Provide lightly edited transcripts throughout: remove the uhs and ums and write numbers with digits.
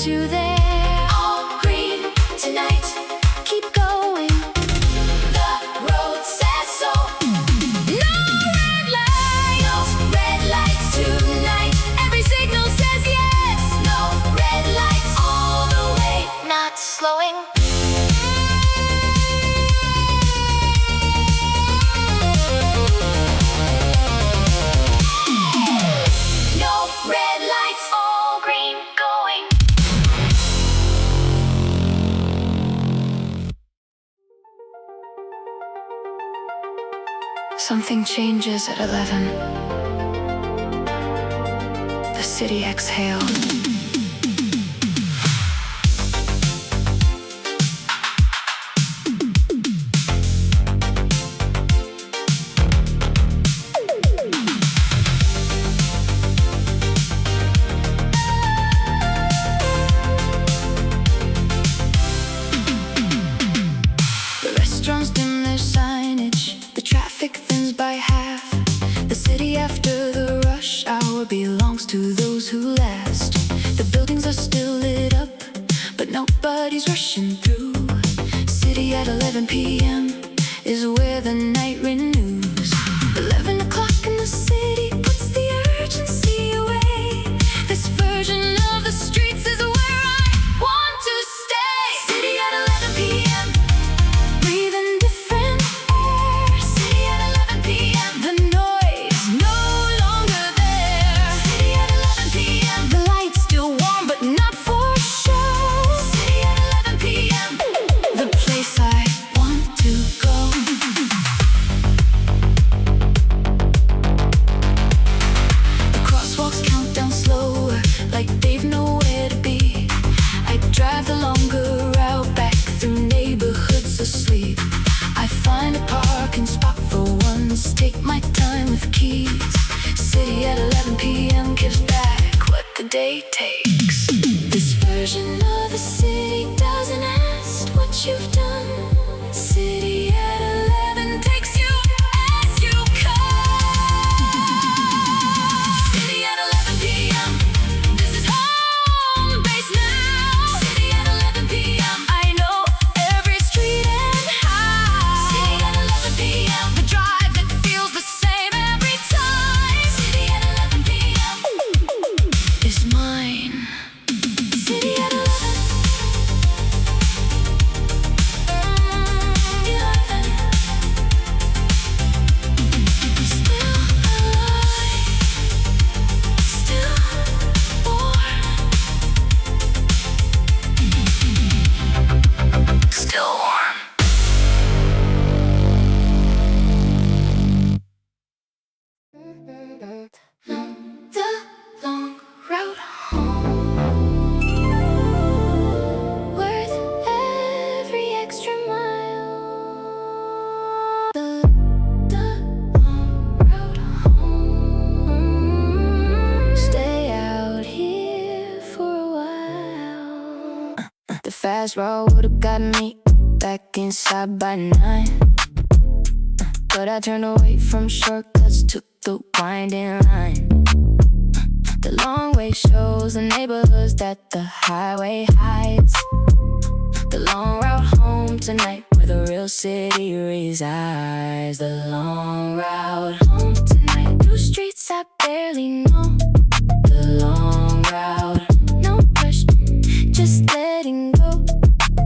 to there. All green tonight, keep going. The road says so. No red lights, no red lights tonight. Every signal says yes. No red lights all the way, not slowing. Something changes at 11. The city exhaled. The restaurants dim their signage. The traffic thins by half. The city after the rush hour belongs to those who last. The buildings are still lit up, but nobody's rushing through. City at 11 p.m. is where the night renews. 11 o'clock in the city puts the urgency away. This version of the streets is where I want to stay. City at 11 p.m. breathing different air. City at 11 p.m. the noise no longer there. City at 11 p.m. the lights still warm but not for show. City at 11 p.m. the place I want to go. The crosswalks count down slower, like they've nowhere to be. I drive the longer route back through neighborhoods asleep. I find a parking spot for once, take my time with keys. City at 11 p.m. gives back what the day takes. This version of the city doesn't ask what you've done. City at 11 takes you as you come. City at 11 p.m. this is home base now. City at 11 p.m. I know every street and house. City at 11 p.m. the drive that feels the same every time. City at 11 p.m. is mine. City at 11. 11. Still alive, still born, still warm. The long road home, worth every extra mile. The long road home, stay out here for a while. The fast road would've gotten me back inside by 9. But I turned away from shortcuts, took the winding line. The long way shows the neighborhoods that the highway hides. The long route home tonight, where the real city resides. The long route home tonight, through streets I barely know. The long route, no rush, just letting go.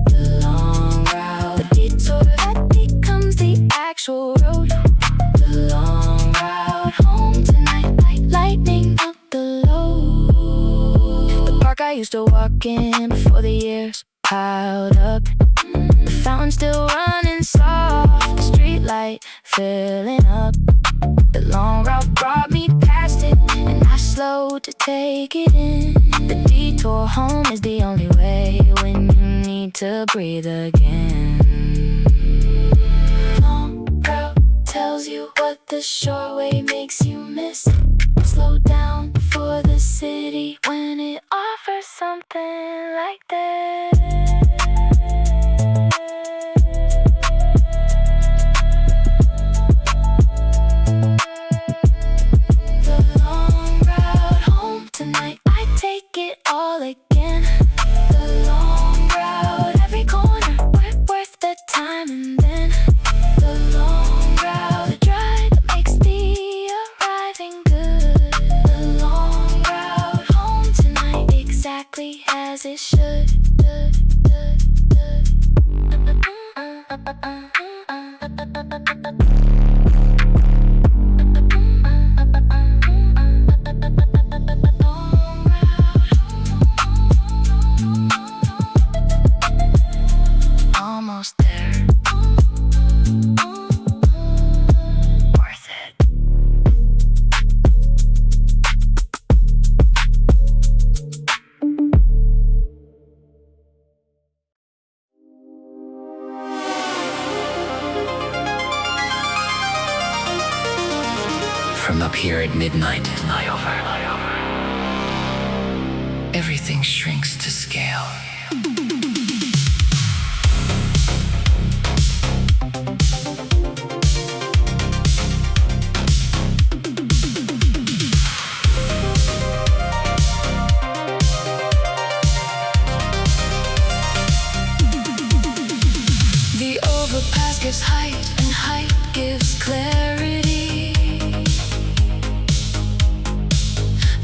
The long route, the detour that becomes the actual road. The long route home tonight, like lightning up the load. The park I used to walk in before the years piled up. The fountain still running soft, the street light filling up. The long route brought me past it, and I slowed to take it in. The detour home is the only way when you need to breathe again. Long route tells you what the short way makes you miss. Slow down for the city when it offers something like this. The long route home tonight, I take it all again. exactly as it should. Almost there. Worth it. From up here at midnight, Flyover. Everything shrinks to scale. The overpass gives height, and height gives clarity.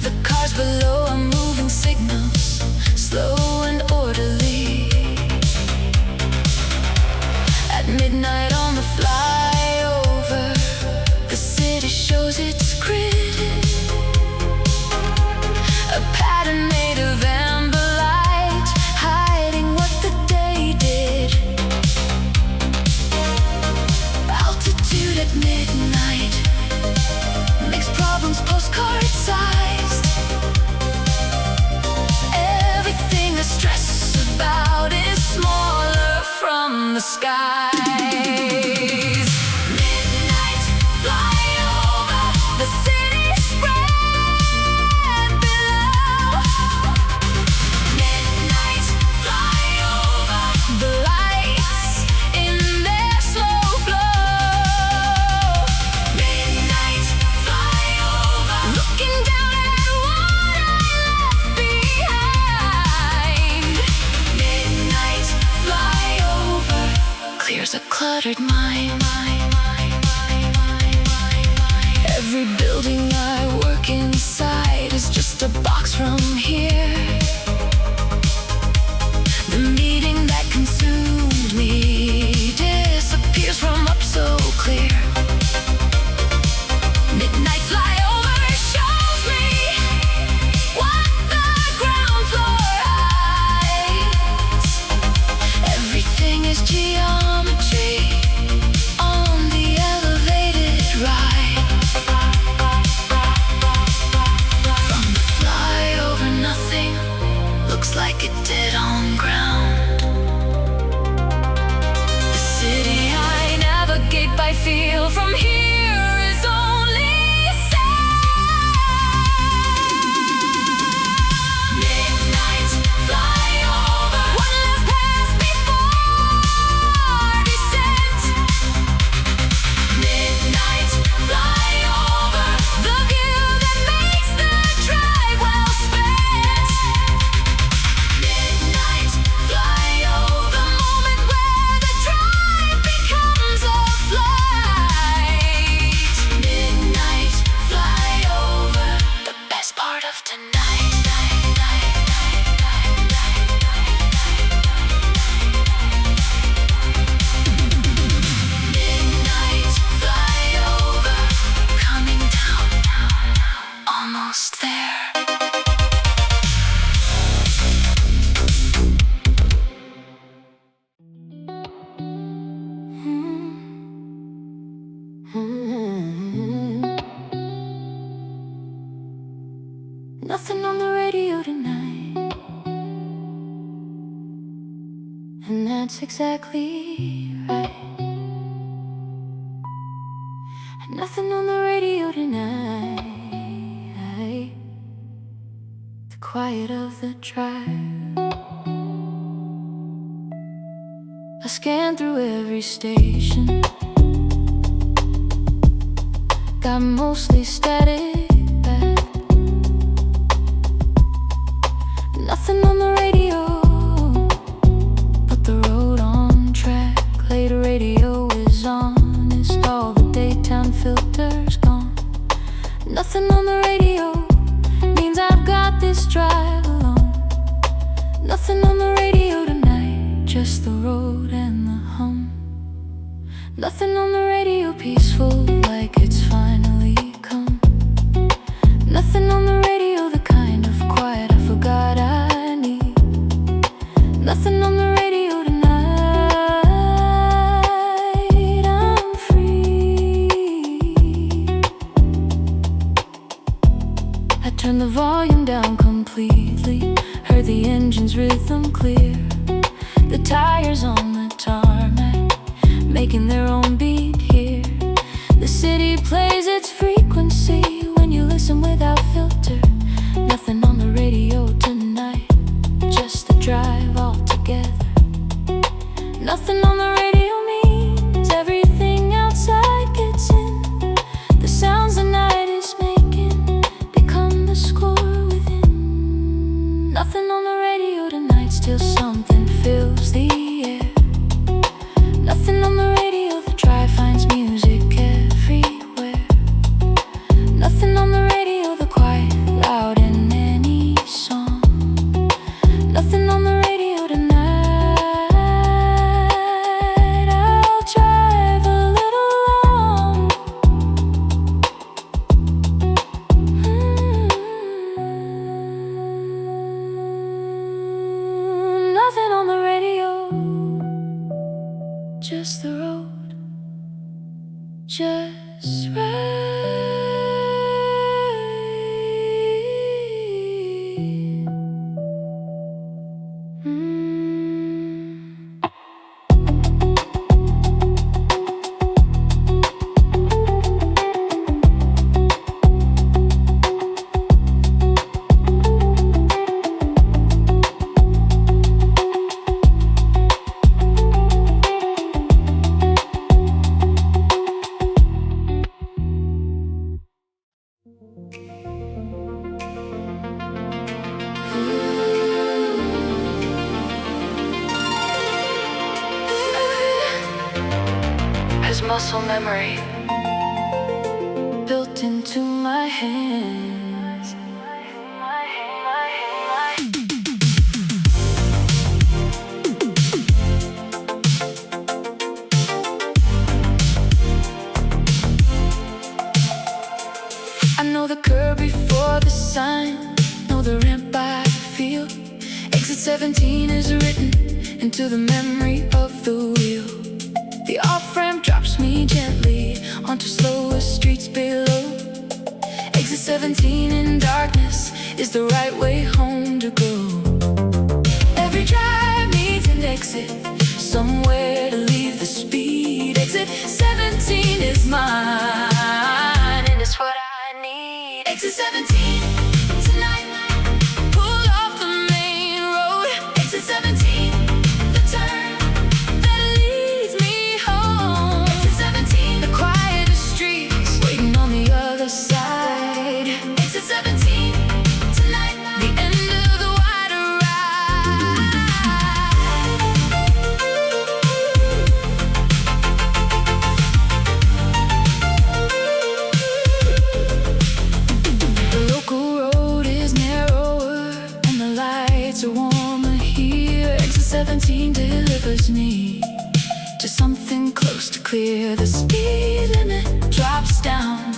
The cars below are moving signals, slow and orderly. At midnight on the flyover, the city shows its grid. A pattern made of amber light, hiding what the day did. Altitude at midnight makes problems postcard-sized. Everything I stress about is smaller from the skies. Midnight flyover, the city spread below. Midnight flyover, the lights in their slow flow. Midnight flyover, looking down at what I left behind. Midnight flyover clears a cluttered mind. Every building I work inside is just a box from here. The meeting that consumed me disappears from up so clear. Midnight flyover shows me what the ground floor hides. Everything is geometry on the elevated ride. From the flyover, nothing looks like it did on ground. The city I navigate by feel from here is only sound. Midnight flyover, one last pass before descent. Midnight flyover, the view that makes the drive well spent. Midnight flyover, the moment where the drive becomes a flight. Midnight flyover, the best part of tonight. Midnight flyover, coming down, almost there. Nothing on the radio tonight, and that's exactly right. Nothing on the radio tonight, the quiet of the drive. I scan through every station, got mostly static back. Nothing on the radio but the road on track. Later radio is honest, all the daytime filters gone. Nothing on the radio means I've got this drive alone. just the road and the hum. Nothing on the radio peaceful like it's finally come. Nothing on the radio, the kind of quiet I forgot I need. Nothing on the radio tonight, I'm free. I turned the volume down completely, heard the engine's rhythm clear. The tires on the tarmac, making their own beat here. The city plays its frequency when you listen without filter. Nothing on the radio tonight, just the drive all together. Nothing on the radio means everything outside gets in. The sounds the night is making become the score within. Nothing on the radio tonight, still something fills the air. Nothing on the radio, the drive finds music everywhere. Nothing on the radio, the quiet, loud in any song. Nothing on the radio tonight, I'll drive a little long. Nothing on the radio, just the road, just right. Has muscle memory built into my hands. I know the curb before the sign, know the ramp by feel. Exit 17 is written into the memory of the wheel. The off-ramp drops me gently onto slower streets below. Exit 17 in darkness is the right way home to go. Every drive needs an exit, somewhere to leave the speed. Exit 17 is mine, and it's what I need. Exit 17 tonight, pull off the main road. Exit 17, the turn that leads me home. Exit 17, the quietest streets waiting on the other side. Exit 17 tonight, the end of the wider The local road is narrower and the lights are warmer here. Exit 17 delivers me to something close to clear. The speed limit drops down,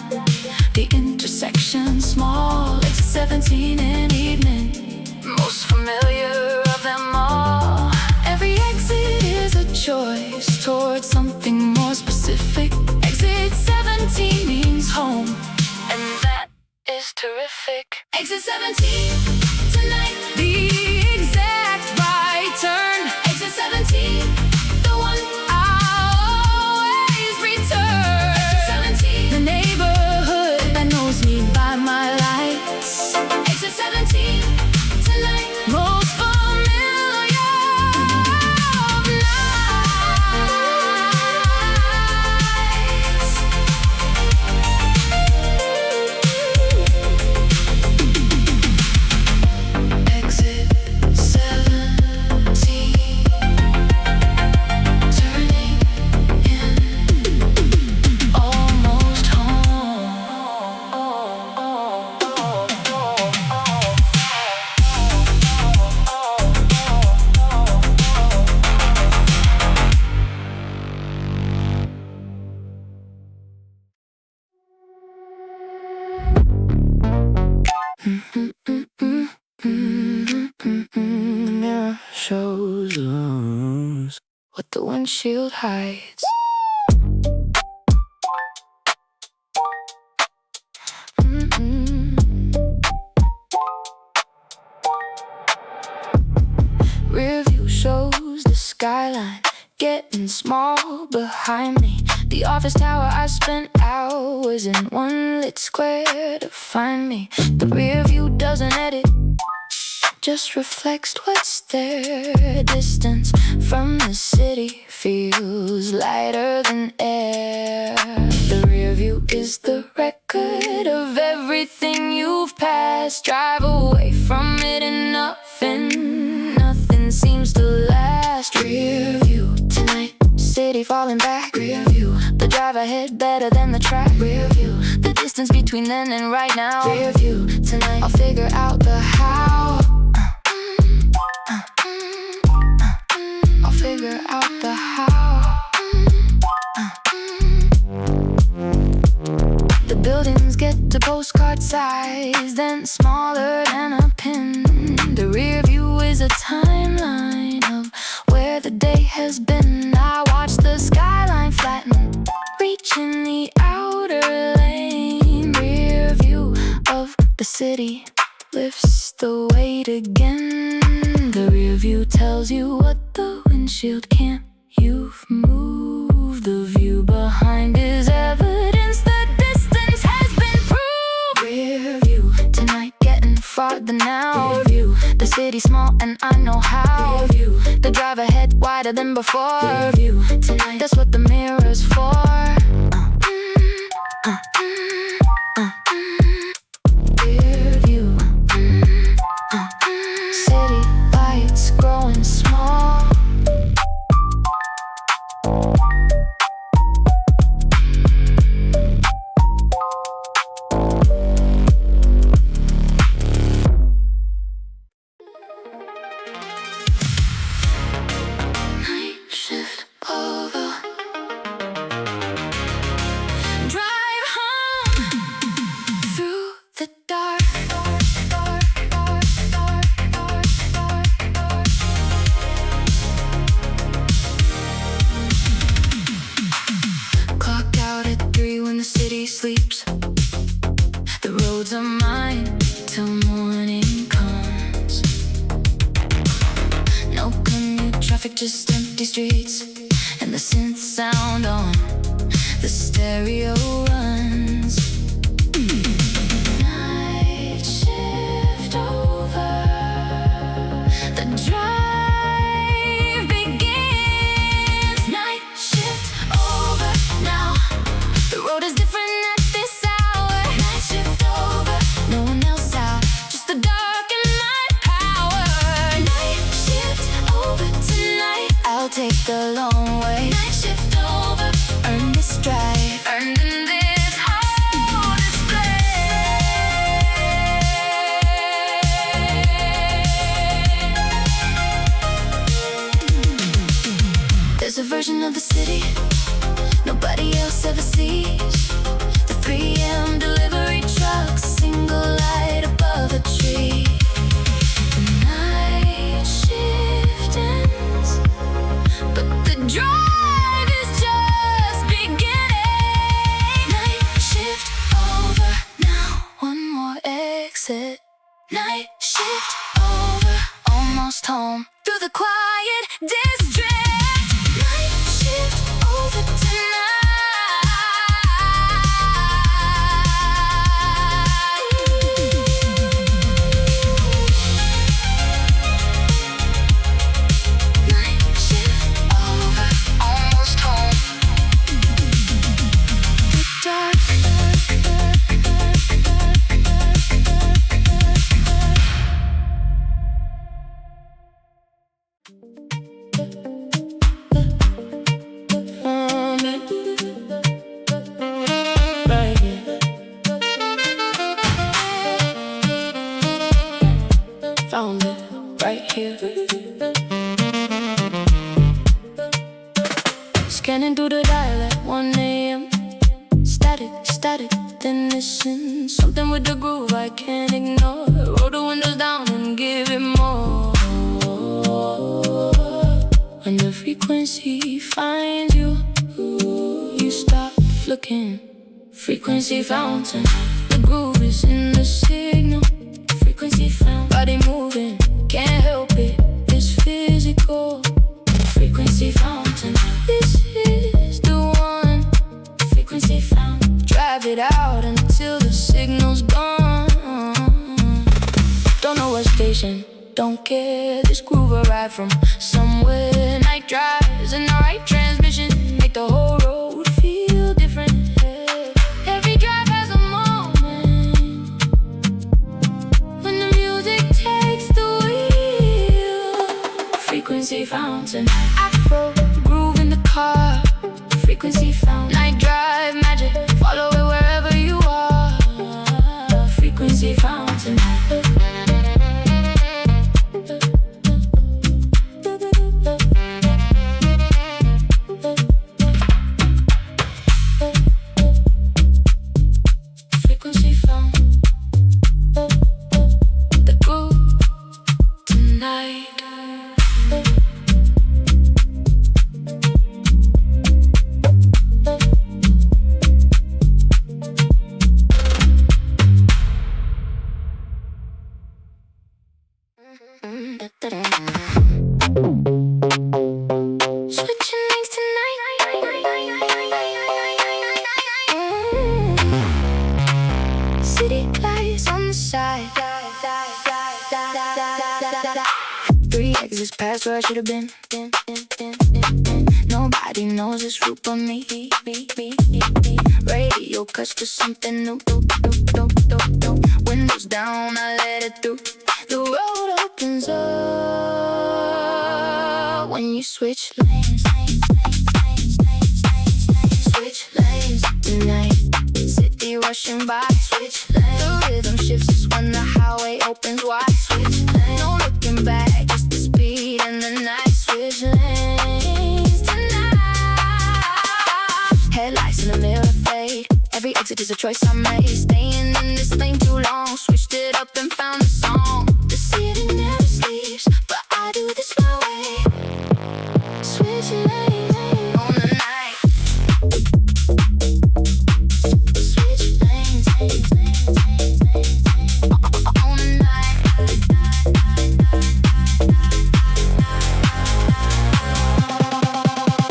the intersection small. Exit 17 in evening, most familiar of them all. Every exit is a choice towards something more specific. Exit 17 means home, and that is terrific. Exit 17 tonight, the exact right turn. Exit 17, the one I always return. Exit 17, the neighborhood that knows me by my lights. Exit 17 tonight, most familiar of nights. windshield hides. Rear view shows the skyline getting small behind me. The office tower, I spent hours in one lit square to find me. The rear view doesn't edit, just reflects what's there. Distance from the city feels lighter than air. The rear view is the record of everything you've passed. Drive away from it and nothing seems to last. Rear view tonight, city falling back. Rear view, the drive ahead better than the track. Rear view, the distance between then and right now. Rear view tonight, I'll figure out the how. I'll figure out the how. The buildings get to postcard size, then smaller than a pin. The rear view is a timeline of where the day has been. I watch the skyline flatten, reaching the outer lane. Rear view of the city lifts the weight again. The rear view tells you what the windshield can't. You've moved. The view behind is evidence the distance has been proved. Rear view tonight, getting farther now. Rear view, the city small and I know how. Rear view, the drive ahead wider than before. Rear view tonight, that's what the mirror's for. Rear view, city lights growing small. Night shift over. Drive home through the dark. Clock out at 3 when the city sleeps. The roads are mine till morning comes. No commute, traffic, just empty streets. And the synth sound on the stereo runs. Night shift over. The drive begins. Night shift over now. The road is different at this hour. Night shift over. No one else out, just the dark and my power. Night shift over tonight. I'll take the long way. Night shift over. Earn this drive. Earned in this whole display. There's a version of the city nobody else ever sees. The 3 a.m. delivery trucks, single light above a tree. The night shift ends, but the drive is just beginning. Night shift over now, one more exit. Night shift over, almost home through the quiet district. Night shift over tonight. Night shift over, almost home. The dark. Right here. Found it right here. Scanning through the dial at 1 a.m. Static, then listen. Something with the groove I can't ignore. Roll the windows down and give it more. A when the frequency finds you. You stop looking. Frequency fountain. The groove is in the signal. Frequency found. Body moving, can't help it. It's physical. Frequency fountain. This is the one. Frequency found. Drive it out until the signal's gone. Don't know what station, don't care. This groove arrived from somewhere. Night drives and the right transmission make the whole road feel different. Every drive has a moment when the music takes the wheel. Frequency fountain. Afro groove in the car. Frequency fountain. Night drive magic. Follow it wherever you are. Frequency fountain. Frequency found. The groove tonight. Switching lanes tonight. City lights on the side. 3 exits past where I should've been. Nobody knows this route but me. Radio cuts to something new. Windows down, I let it through. The road opens up when you switch lanes. Switch lanes tonight. City rushing by. Switch lanes. The rhythm shifts when the highway opens wide. Switch lanes. No looking back, just the speed and the night. Switch lanes tonight. Headlights in the mirror fade. Every exit is a choice I made. Staying in this lane too long. Switched it up and found a song. The city never sleeps, but I do this my way. Switch lanes on the night. Switch lanes on the night.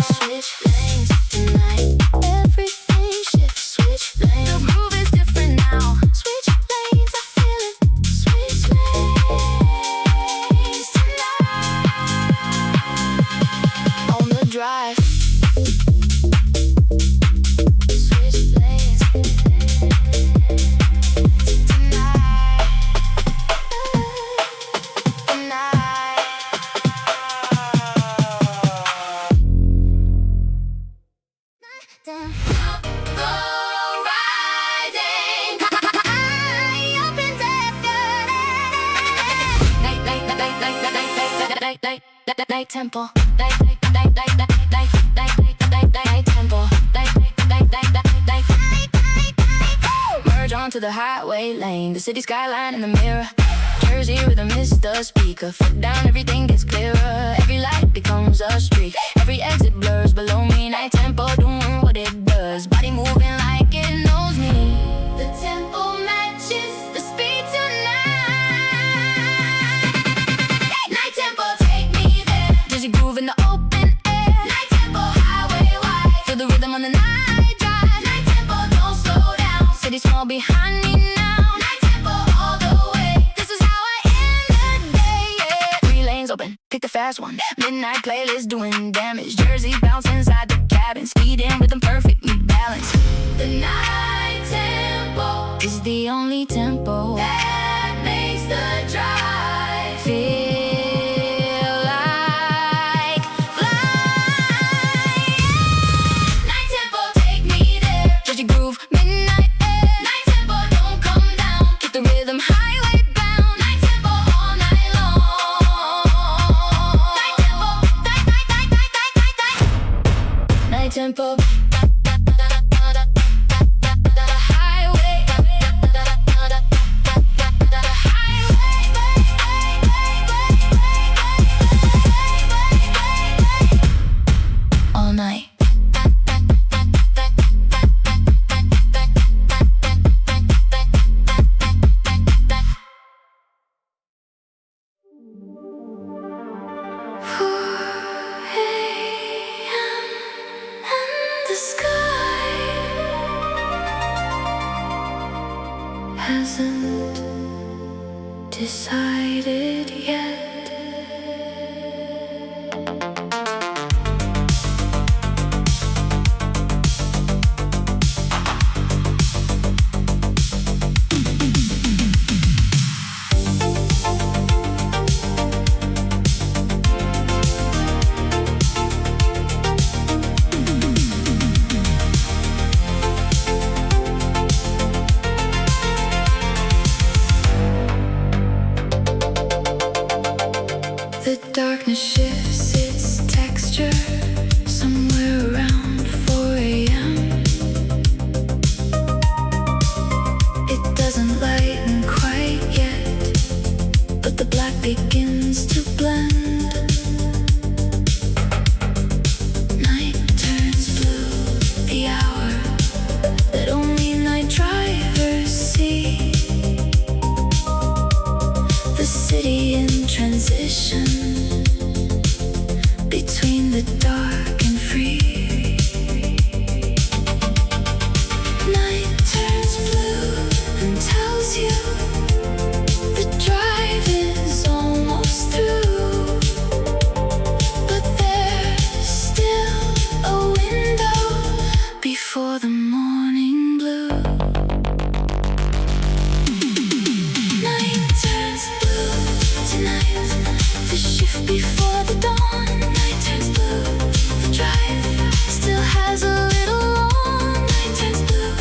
Switch lanes tonight. Everything shifts. Switch lanes. The groove is different now. Switch lanes, I feel it. Switch lanes tonight. On the drive. Switch lanes tonight. Night tempo. Night tempo. Merge onto the highway lane. The city skyline in the mirror. Jersey rhythm is the speaker. Foot down, everything gets clearer. Every light becomes a streak. Every exit blurs below me. Night tempo doing what it does. Body moving like it knows me. The tempo matches the speed tonight. Night tempo, take me there. Jersey groove in the open air. Night tempo, highway wide. Feel the rhythm on the night drive. Night tempo, don't slow down. City small behind me now. Night tempo all the way. This is how I end the day, yeah. 3 lanes open, pick the fast one. Midnight playlist doing damage. Jersey bounce inside the cabin. Speeding rhythm perfectly balanced. The night tempo is the only tempo that makes the drive feel like flying. Night tempo, take me there. Jersey groove, midnight air. Night tempo, don't come down. Keep the rhythm highway bound. Night tempo all night long. Night tempo, night tempo. Highway. decided yet. The darkness shifts its texture somewhere around 4 a.m. It doesn't lighten quite yet, but the black begins to blend. Night turns blue, the hour that only night drivers see. The city in transition between the dark and free. Night turns blue and tells you the drive is almost through, but there's still a window before the morning blue. Night turns blue tonight, the shift before the dawn. Night turns blue, the drive still has a little long. Night turns blue,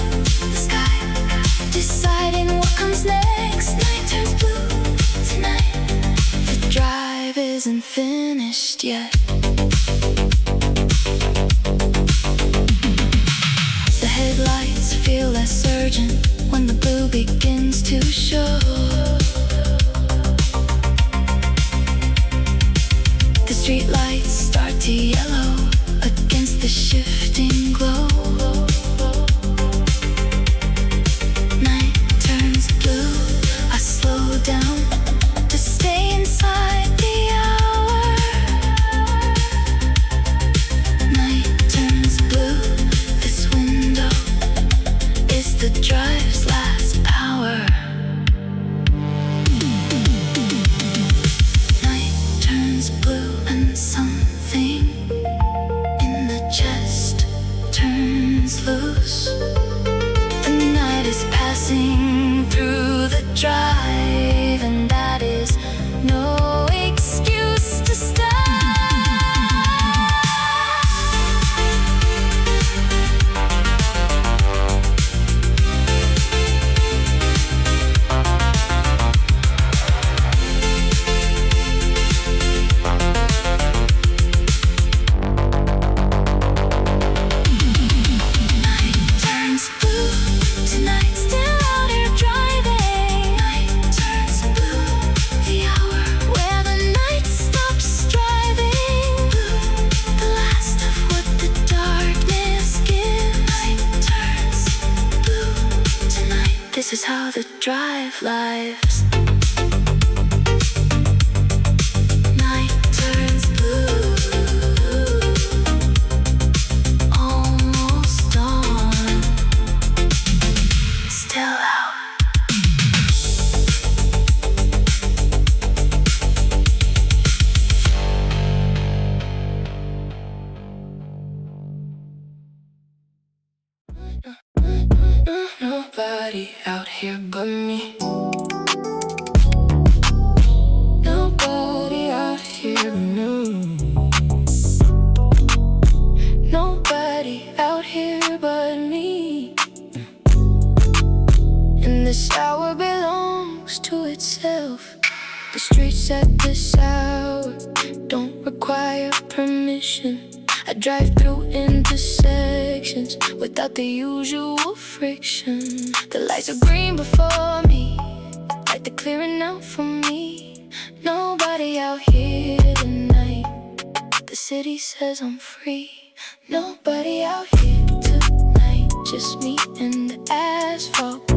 the sky deciding what comes next. Night turns blue tonight, the drive isn't finished yet. The headlights feel less urgent when the blue begins to show. The street lights start to yellow against the shifting glow. Night turns blue, I slow down to stay inside the hour. Night turns blue, this window is the drive's last power. Night turns blue and something in the chest turns loose. The night is passing through the drive, and that is no excuse to stop. Night turns blue tonight, still out here driving. Night turns blue, the hour where the night stops driving. Blue, the last of what the darkness gives. Night turns blue tonight, this is how the drive lives. Night turns blue, almost dawn, still out. Nobody out here but me. Nobody out here but me. Nobody out here but me. And this hour belongs to itself. The streets at this hour don't require permission. I drive through intersections without the usual friction. The lights are green before me, like they're clearing out for me. Nobody out here tonight, the city says I'm free. Nobody out here tonight, just me and the asphalt.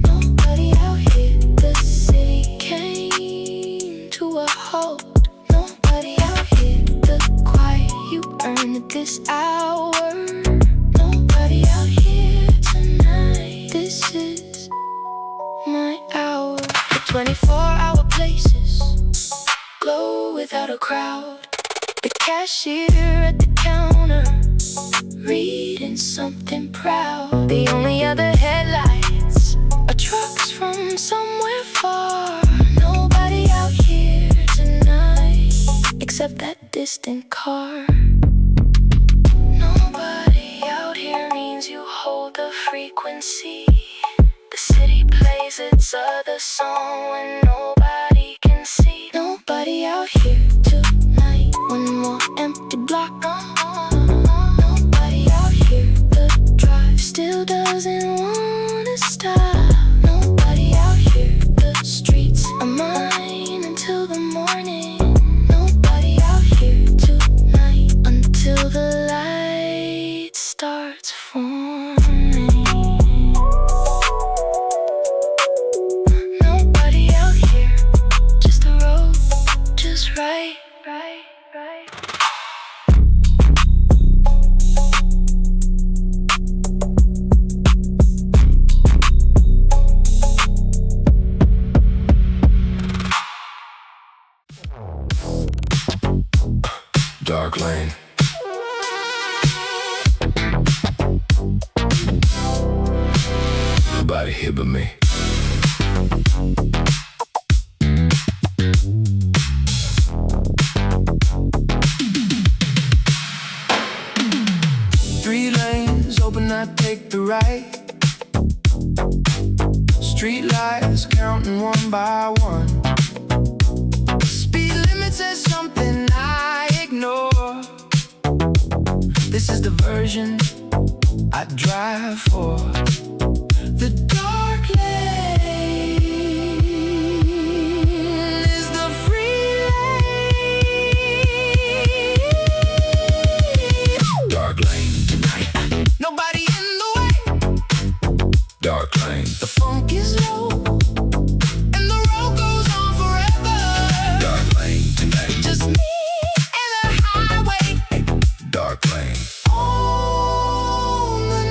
Nobody out here, the city came to a halt. Nobody out here, the quiet you earn at this hour. Nobody out here tonight, this is my hour. The 24-hour The cashier at the counter, reading something proud. The only other headlights are trucks from somewhere far. Nobody out here tonight, except that distant car. Nobody out here means you hold the frequency. The city plays its other song when nobody can see. Nobody out here tonight, one more empty block. Nobody out here, the drive still doesn't wanna stop. Nobody out here, the streets are mine until the morning. Nobody out here tonight until the light starts forming. Nobody out here, just the road, just right. Dark lane. Nobody here but me. Three lanes open, I take the right. Street lights counting one by one. Speed limit says something I ignore. This is the version I drive for. The dark lane is the free lane. Dark lane tonight. Nobody in the way. Dark lane. The funk is low and the road goes on forever. Dark lane tonight. Just me and the highway. Dark lane. On the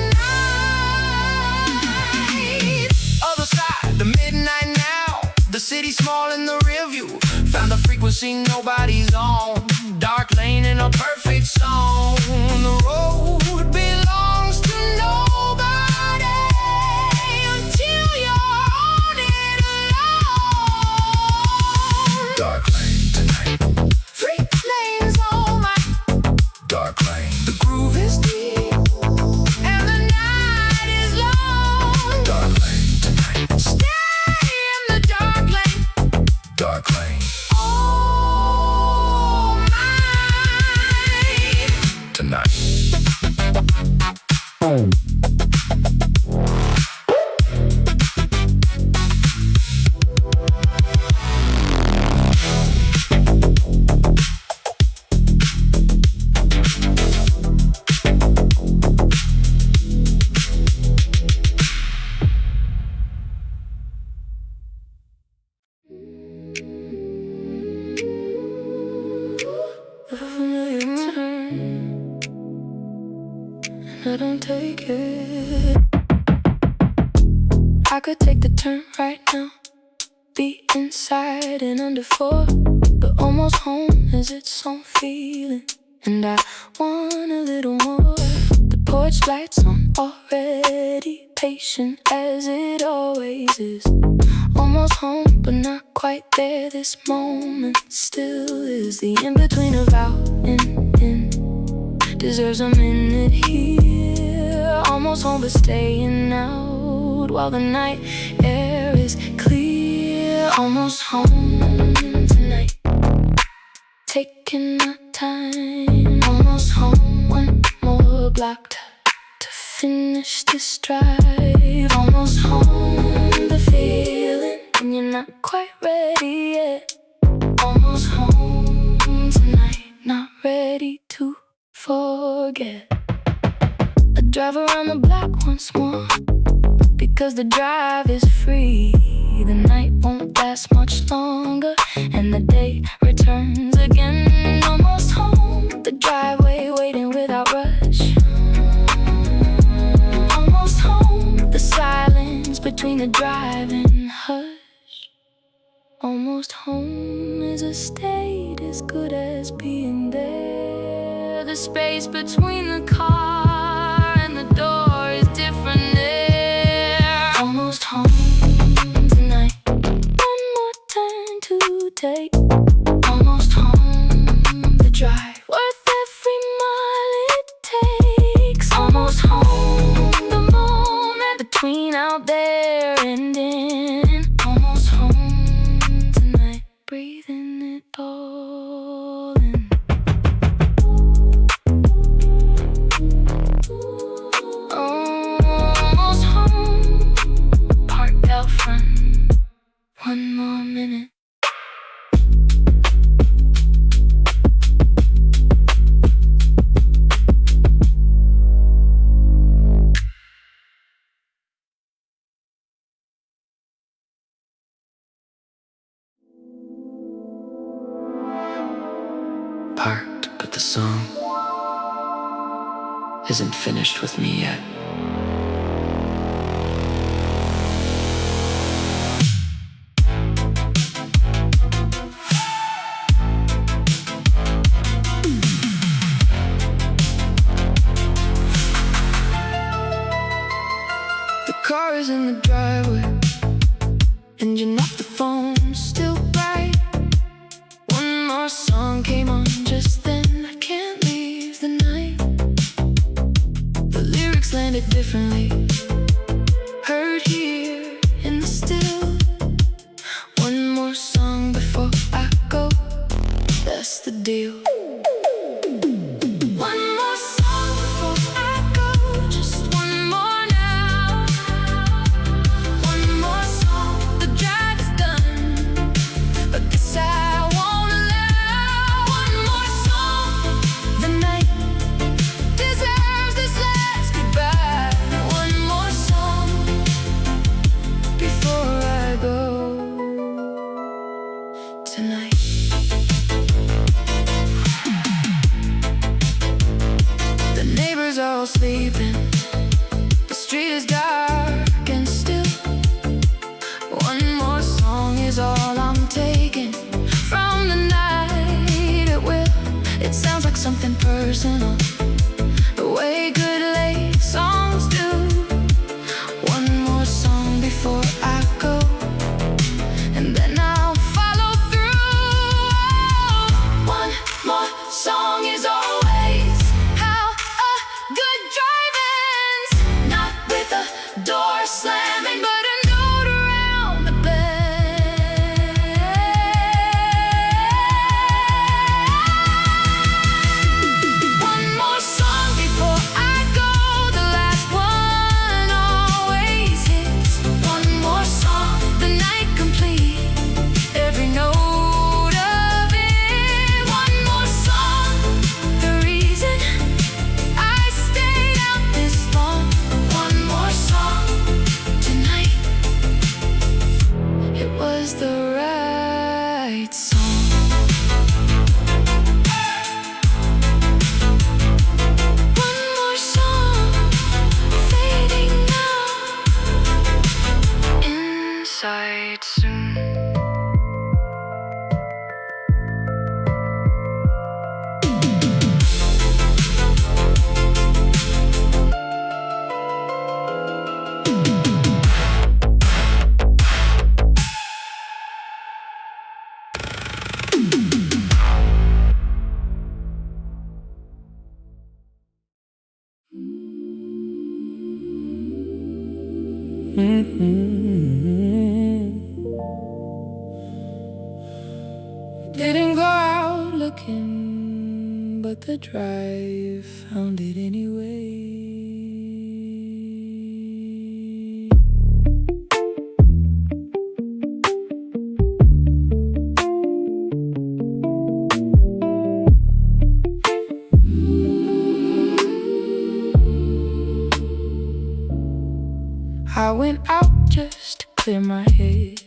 night. Other side, the midnight now. The city small in the rear view. Found the frequency nobody's on. Dark lane in a perfect song. The road belongs to nobody until you're on it alone. Dark lane tonight. Three lanes all mine. Dark lane. The groove is deep and the night is long. Dark lane tonight. Stay in the dark lane. Dark lane. All mine tonight. A familiar turn, and I don't take it. I could take the turn right now, be inside and under four, but almost home is its own feeling, and I want a little more. The porch lights on already, patient as it always is. Almost home, but not quite there. This moment still is the in-between of out and in. Deserves a minute here. Almost home, but staying out while the night air is clear. Almost home tonight, taking my time. Almost home, one more block to finish this drive. Almost home, the feeling when you're not quite ready yet. Almost home tonight, not ready to forget. I drive around the block once more, because the drive is free. The night won't last much longer, and the day returns again. Almost home, the driveway waiting without rush. Almost home, the silence between the drive and hush. Almost home is a state as good as being there. the space between the car and the door is different there. Almost home tonight. One more turn to take. Almost home, the drive worth every mile it takes. Almost home, the moment between out there and in. Almost home tonight, breathing it all in. Almost home, parked out front. One more minute. Parked, but the song isn't finished with me yet. The car is in the driveway, engine off, the phone still bright. One more song came on just then. I can't leave the night. The lyrics landed differently, heard here in the still. One more song before I go, that's the deal. One more song before I go, just one more now. One more song, the drive is done, but this I won't allow. One more song, the night deserves this last goodbye. One more song before I go tonight. The neighbors are all sleeping, the street is dark and still. One more song is all I'm taking from the night it will. It sounds like something personal, the way good late songs do. One more song before I go, and then I'll follow through. One more song is always how a good drive ends. Not with a door slamming, but a note around the bend. One more song before I go, the last one always hits. One more song, the night complete, every note of it. One more song, the reason I stayed out this long. One more song tonight, it was the right song. One more song, fading now, inside soon. Didn't go out looking, but the drive found it anyway. I went out just to clear my head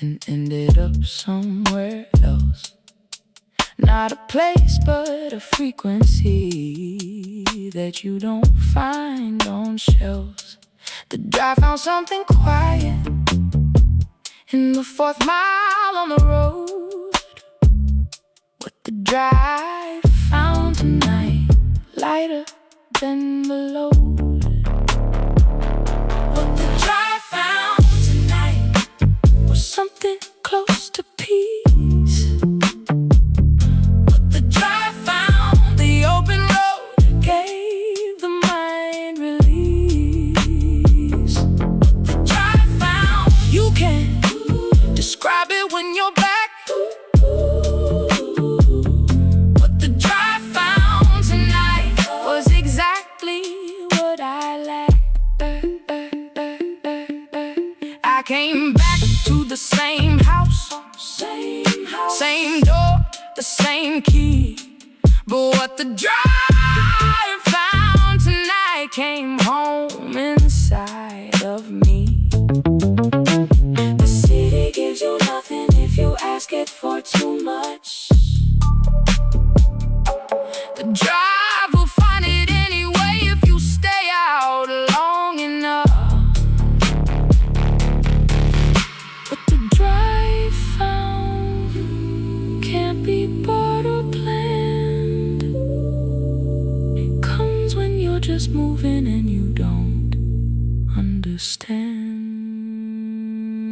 and ended up somewhere else. Not a place, but a frequency that you don't find on shelves. The drive found something quiet in the 4th mile on the road. What the drive found night, lighter than the load. What the drive found tonight was something close to peace. What the drive found, the open road gave the mind release. What the drive found, you can't describe it when you're back. What the drive found tonight was exactly what I lacked. I came back to the same house, same door, the same key. But what the drive found tonight came home inside of me. The city gives you nothing if you ask it for too much. The drive will find it anyway if you stay out long enough. What the drive found can't be bought or planned. It comes when you're just moving and you don't understand.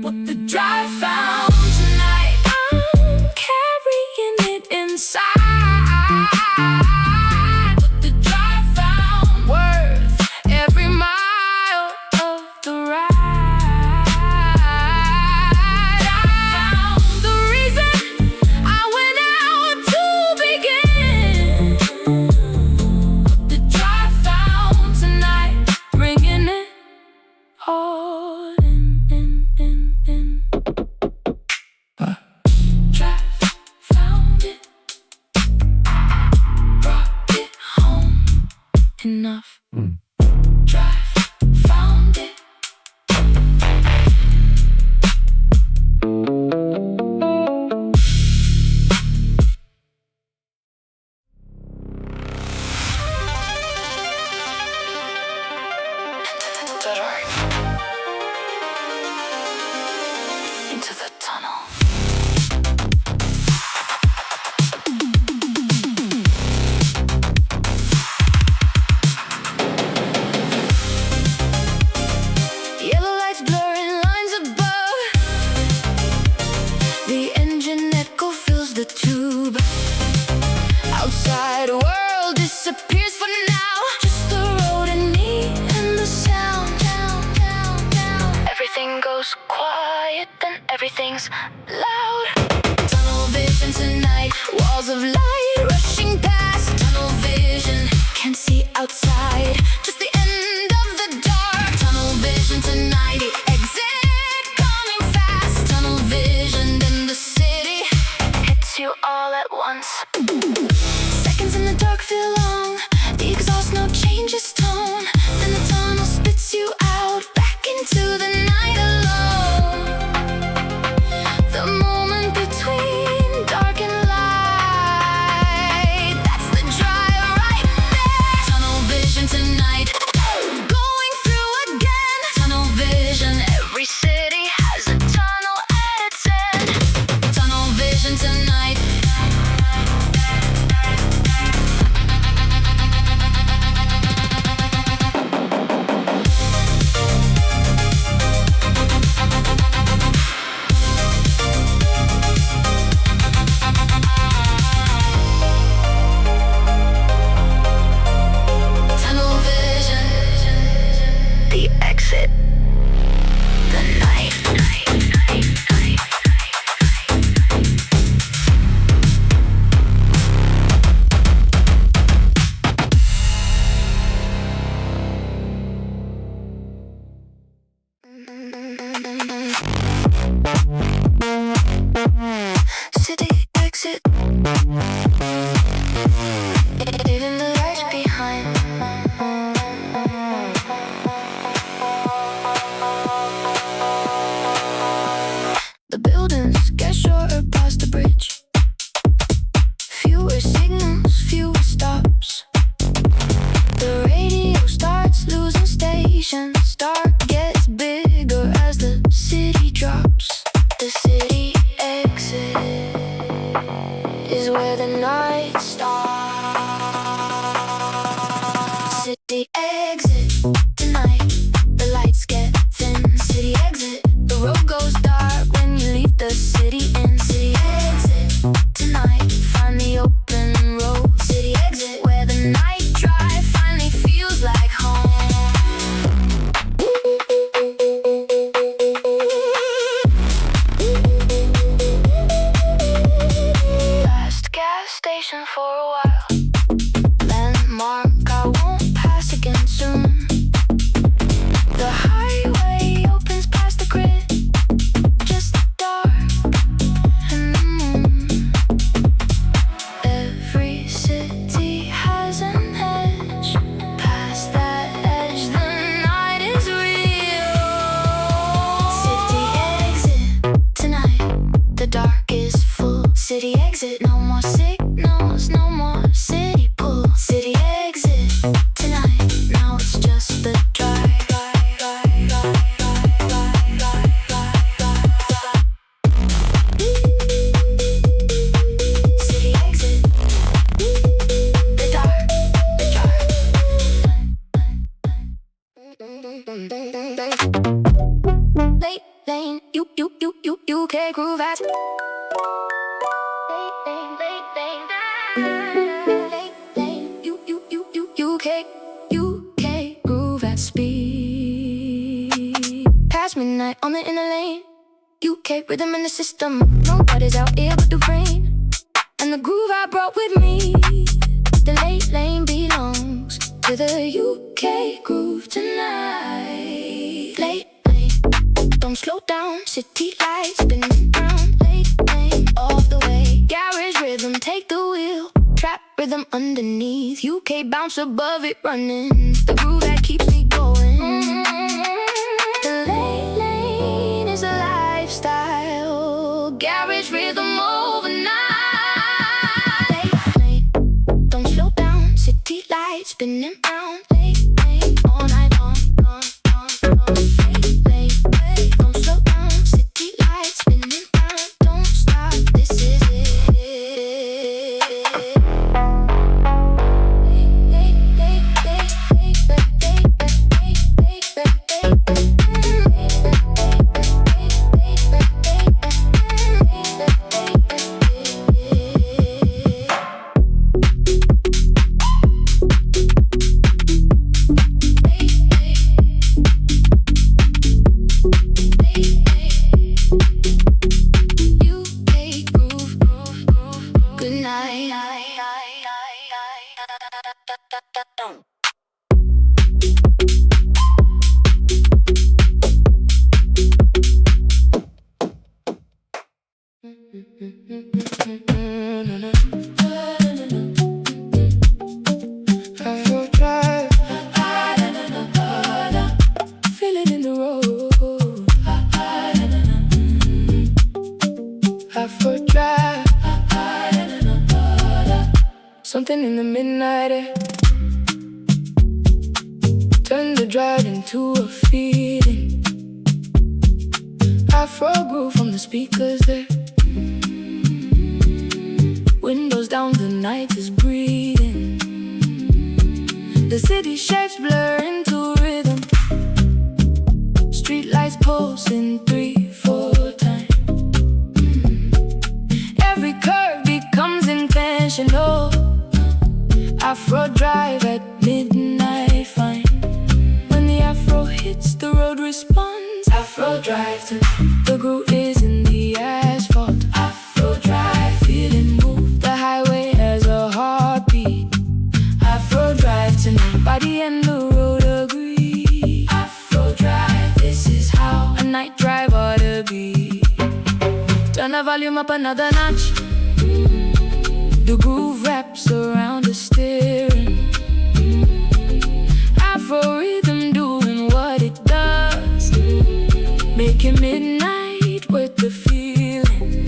What the drive found tonight, I'm carrying it inside. What the drive found, worth every mile of the ride. I found the reason I went out to begin. What the drive found tonight, bringing it all in. Drive found it, brought it home enough. Drive found it. Into the tunnel. Yellow lights blurring lines above. The engine echo fills the tube. Outside world disappears for now. Just the road and me and the sound. Everything goes quiet, then everything's loud. Tunnel vision tonight, walls of light rushing past. Tunnel vision, can't see outside, just the end of the dark. Tunnel vision tonight, the exit coming fast. Tunnel vision, then the city hits you all at once. Seconds in the dark feel long, the exhaust note changes tone. Then the tunnel spits you out, back into the night alone. The moment between dark and light, that's the drive right there. Tunnel vision tonight, going through again. Tunnel vision, every city has a tunnel at its end. Tunnel vision tonight. for a while. Landmark I won't pass again soon. The highway opens past the grid. Just the dark and the moon. Every city has an edge. Past that edge, the night is real. City exit tonight. The dark is full. City exit, no more signals, no more city pull. City exit tonight. Now it's just the drive. City exit. The dark. Late lane, UK groove at. UK groove at speed. Past midnight on the inner lane. UK rhythm in the system. Nobody's out here but the rain. And the groove I brought with me. The late lane belongs to the UK groove tonight. Late lane, don't slow down. City lights spinning round. Late lane, all the way. Garage rhythm, take the wheel. Trap rhythm underneath. UK bounce above it running. The groove that keeps me going. The late lane is a lifestyle. Garage rhythm overnight. Late lane, don't slow down. City lights spinning round. Late lane, all night long. Late lane, don't slow down. City lights spinning round. Don't stop, this is it. Afro Drive, feel it in the road. Afro Drive, something in the midnight air. Turn the drive into a feeling. Afro groove from the speakers there. Windows down, the night is breathing. The city shapes blur into rhythm. Street lights pulsing 3-4 times. Every curve becomes intentional. Afro Drive at midnight fine. When the Afro hits, the road responds. Afro Drive to the groove is in the asphalt. Afro Drive, feeling move. The highway has a heartbeat. Afro Drive tonight, body and the road agree. Afro Drive, this is how a night drive ought to be. Turn the volume up another notch. The groove wraps around the steering. Afro rhythm doing what it does, making midnight worth the feeling.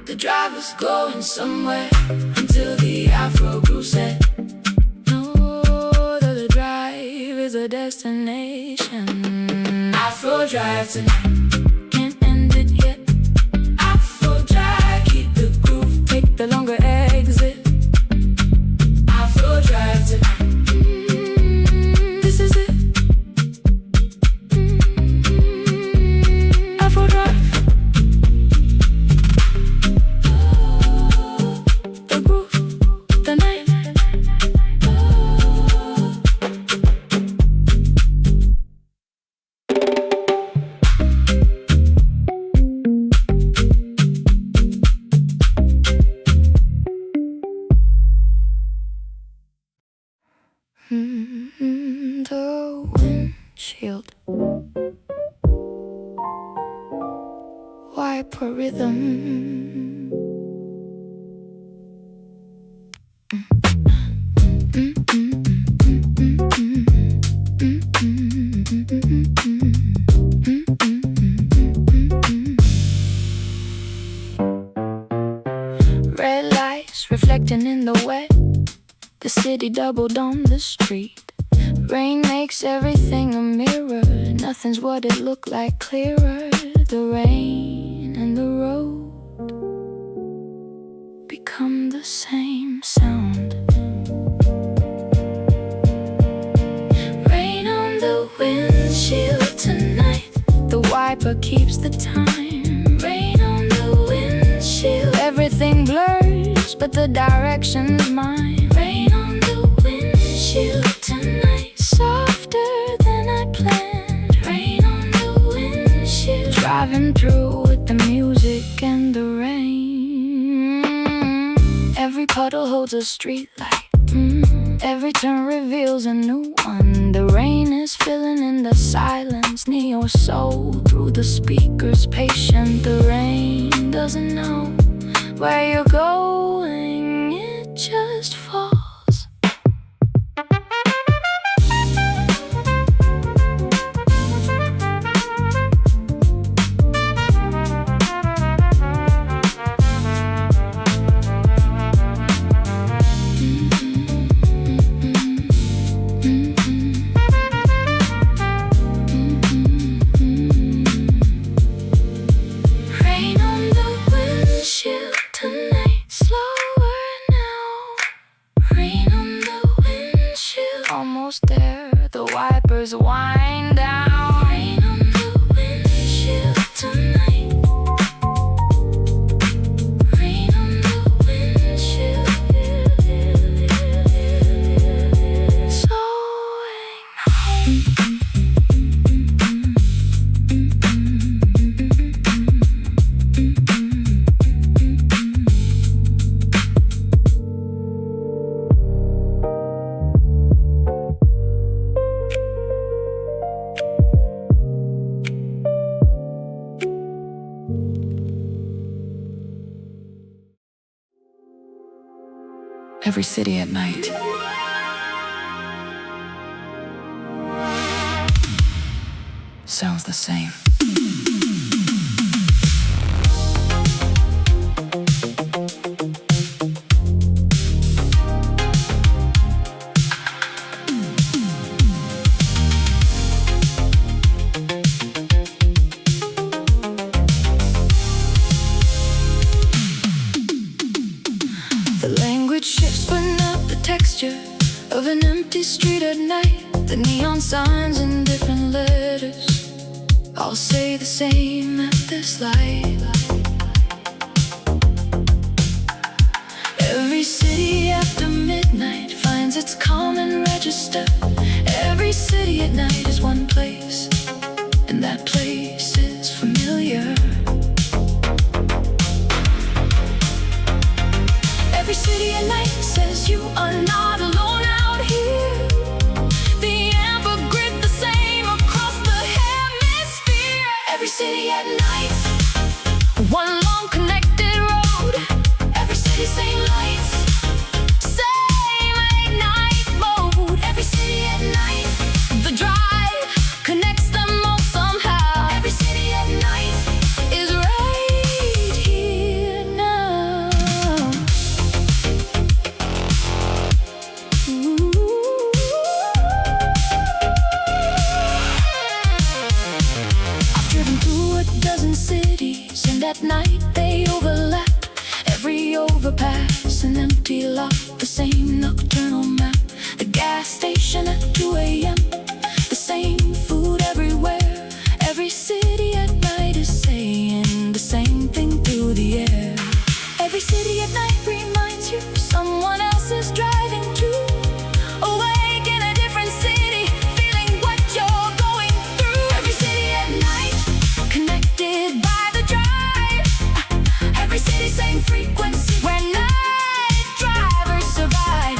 The driver's going somewhere until the Afro groove set. No, the drive is a destination. Afro Drive tonight, can't end it yet. Afro Drive, keep the groove, take the longer exit. Afro Drive tonight. This is it. Afro Drive. The groove, the night. windshield. Wiper rhythm. Red lights reflecting in the wet. The city doubled on the street. Rain makes everything a mirror. Nothing's what it looked like clearer. The rain and the road become the same sound. Rain on the windshield tonight. The wiper keeps the time. Rain on the windshield. Everything blurs, but the direction's mine. Rain on the windshield tonight. Softer than I planned. Rain on the windshield. Driving through with the music and the rain. Every puddle holds a street light. Every turn reveals a new one. The rain is filling in the silence. Near your soul through the speakers. Patient, the rain doesn't know where you're going. It just falls. Almost there, the wipers wind down. Rain on the windshield tonight. Rain on the windshield. Slowing home. Every city at night sounds the same. Of an empty street at night. The neon signs in different letters all say the same at this light. Every city after midnight finds its common register. Every city at night is one place, and that place is familiar. Every city at night says you are not alone out here. The amber grid the same across the hemisphere. Every city at night, one long connected road. Every city same lights, same late night mode. Every city at night, the drive connects them all somehow. Every city at night is right here now. At night they overlap. Every overpass an empty lot. The same nocturnal map. The gas station at 2 a.m. The same food everywhere. Every city at night is saying the same thing through the air. Every city at night reminds you someone else is driving too. Awake in a different city, feeling what you're going through. Every city at night, connected by the drive. Every city same frequency, where night drivers survive.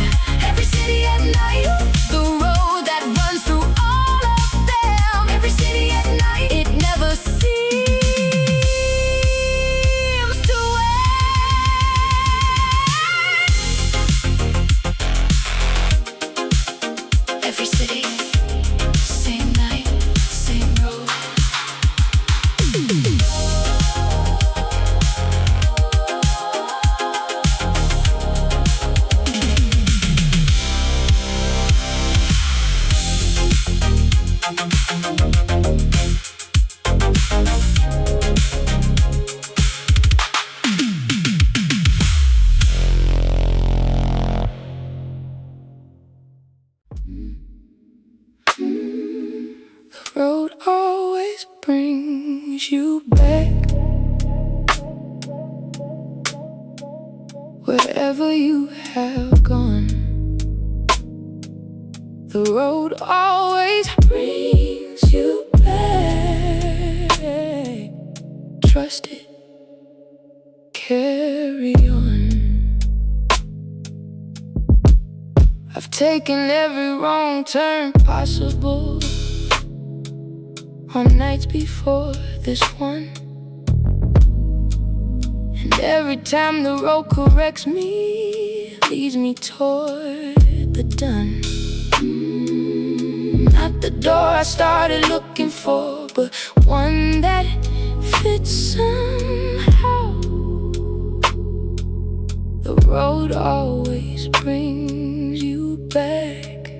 brings you back. Wherever you have gone, the road always brings you back. Trust it, carry on. I've taken every wrong turn possible on nights before this one, and every time the road corrects me, leads me toward the done. Not the door I started looking for, but one that fits somehow. The road always brings you back.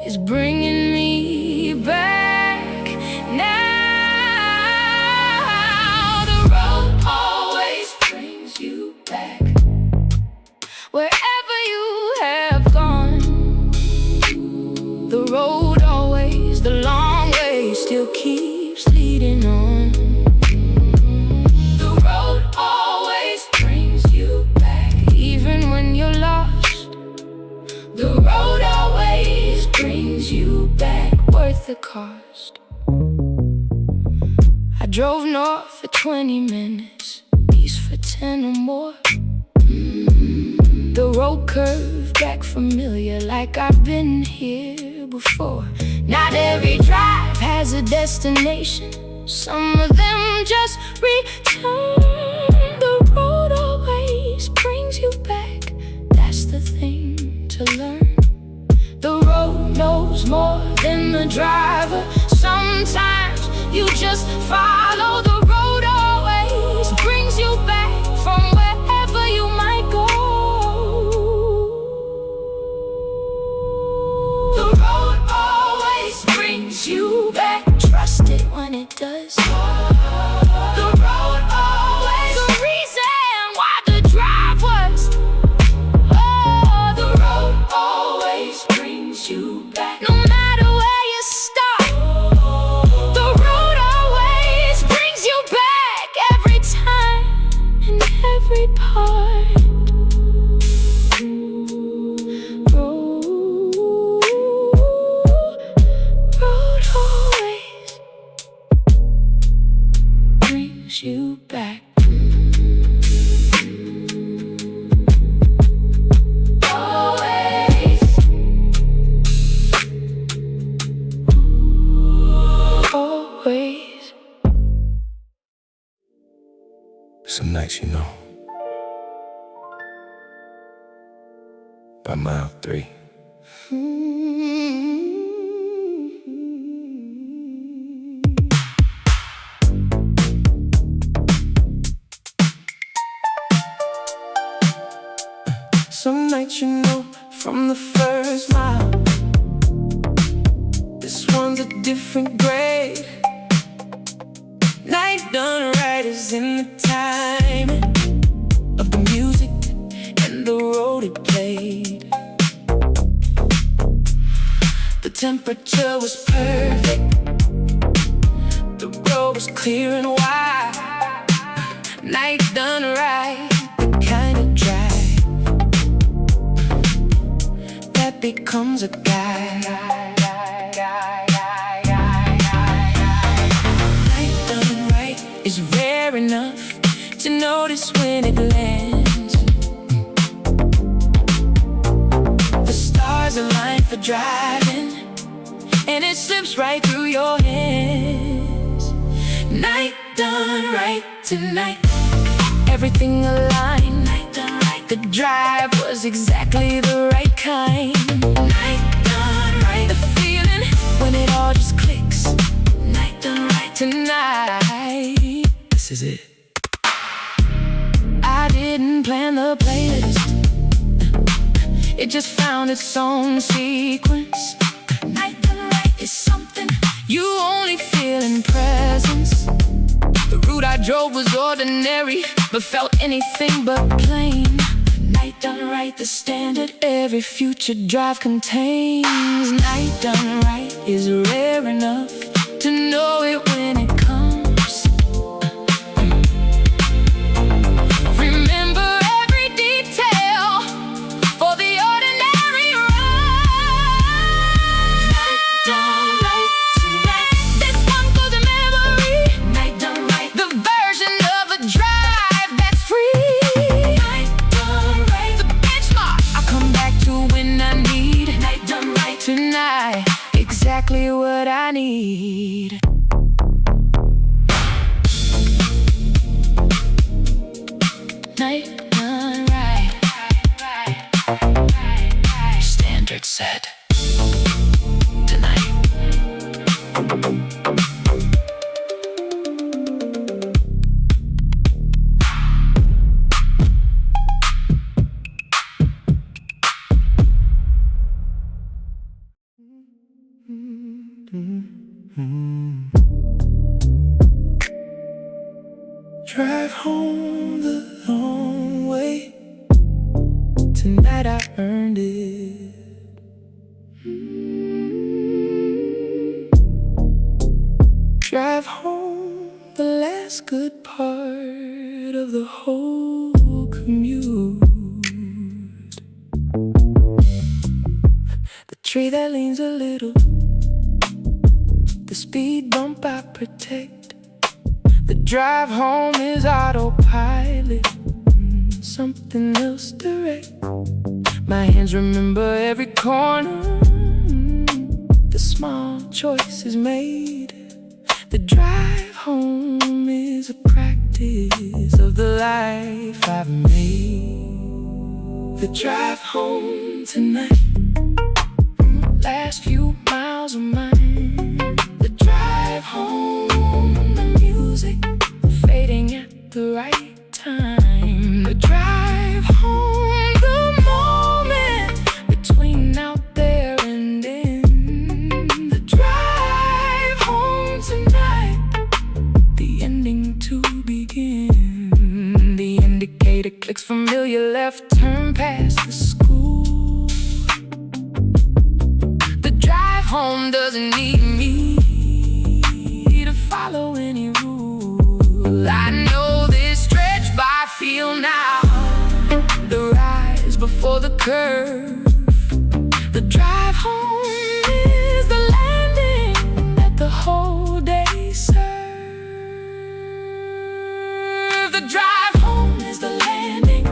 It's bringing me back now. The road always brings you back. Wherever you have gone, the road always, the long way still keeps leading on. The road always brings you back. Even when you're lost, the road always brings you back. Worth the cost. I drove north for 20 minutes, east for 10 or more. The road curved back familiar, like I've been here before. Not every drive has a destination, some of them just return. The road always brings you back, that's the thing to learn. The road knows more than the driver. Sometimes you just follow. The road always brings you back from wherever you might go. The road always brings you back. Trust it when it does. The road always, the reason why the drive was. Oh, the road always brings you back. No matter where you stop, the road always brings you back. Every time and every part. Road always brings you back. Always. Always. Some nights, you know, by mile 3. Some nights, you know, from the first mile, this one's a different grade. Night done right is in the timing of the music and the road it played. The temperature was perfect, the road was clear and wide. Night done right, the kind of drive that becomes a guide. Night done right is rare enough to notice when it lands. The stars align for driving, and it slips right through your hands. Night done right tonight, everything aligned. Night done right, the drive was exactly the right kind. Night done right, the feeling when it all just clicks. Night done right tonight, this is it. I didn't plan the playlist, it just found its own sequence. Night done right is something you only feel in presence. The route I drove was ordinary, but felt anything but plain. Night done right, the standard every future drive contains. Night done right is rare enough to know it when it comes. Remember every detail for the ordinary ride. Night done right tonight. This one goes in memory. Night done right. The version of a drive that's free. Night done right. The benchmark I come back to when I need. Night done right tonight. Exactly what I need. Night done right. Standard set tonight. Drive home the long way. Tonight I earned it. Drive home the last good part of the whole commute. The tree that leans a little, the speed bump I protect. The drive home is autopilot, something else direct. My hands remember every corner, the small choices made. The drive home is a practice of the life I've made. The drive home tonight, last few miles of mine. The drive home, the music fading at the right time. The drive home, the moment between out there and in. The drive home tonight, the ending to begin. The indicator clicks familiar, left turn past the school. The drive home doesn't need me to follow any rule. I know this stretch by feel now, the rise before the curve. The drive home is the landing that the whole day served. The drive home is the landing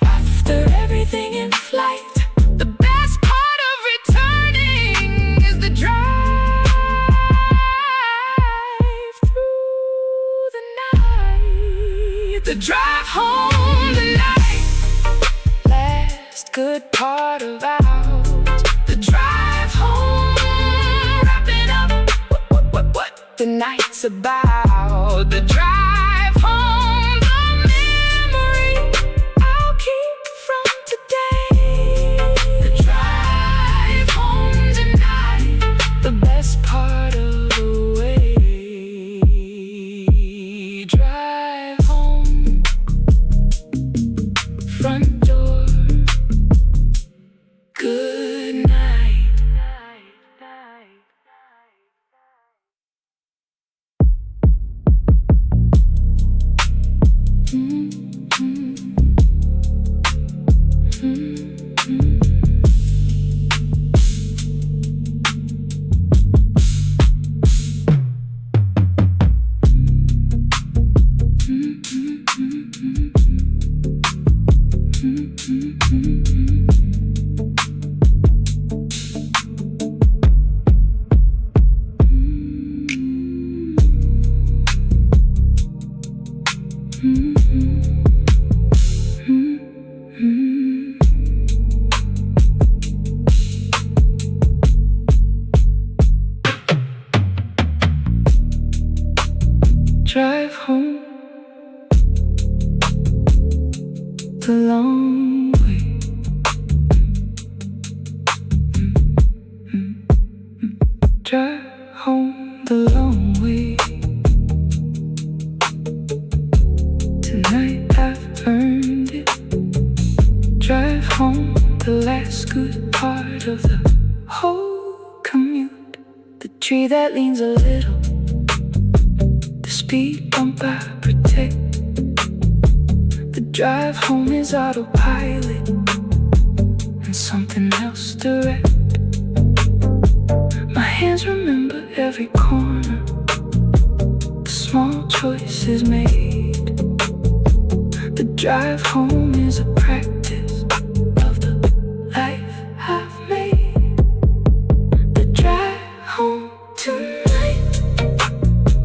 after everything in flight. The best part of returning is the drive through the night. The drive home tonight, last good part of ours. The drive home, wrapping up what the night's about. The drive home, the memory I'll keep from today. The drive home tonight, the best part of the way. Drive home, front door, good night. Drive home the long way. Drive home the long way. Tonight I've earned it. Drive home the last good part of the whole commute. The tree that leans a little. The speed bump I protect. The drive home is autopilot, and something else direct. My hands remember every corner, the small choices made. The drive home is a practice of the life I've made. The drive home tonight,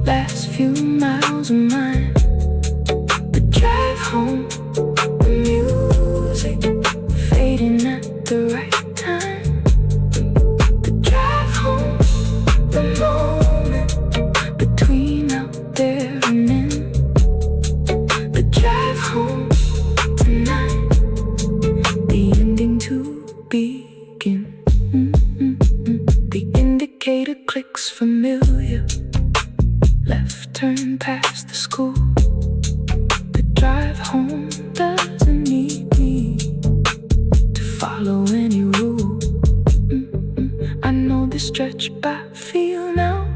last few miles of mine. The drive home, the music fading at the right time. The drive home, the moment between out there and in. The drive home tonight, the ending to begin. The indicator clicks familiar. Left turn past the school. The drive home doesn't need me to follow any rule. I know this stretch by feel now.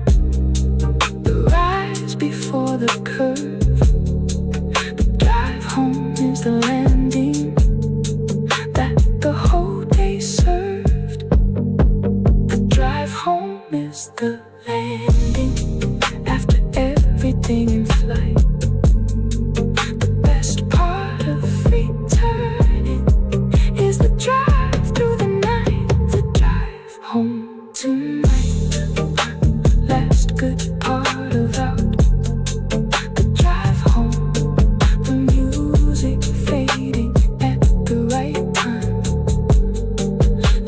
The rise before the curve. The drive home is the landing that the whole day served. The drive home is the landing after everything in flight. The best part of returning is the drive through the night. The drive home tonight, last good part of out. The drive home, the music fading at the right time.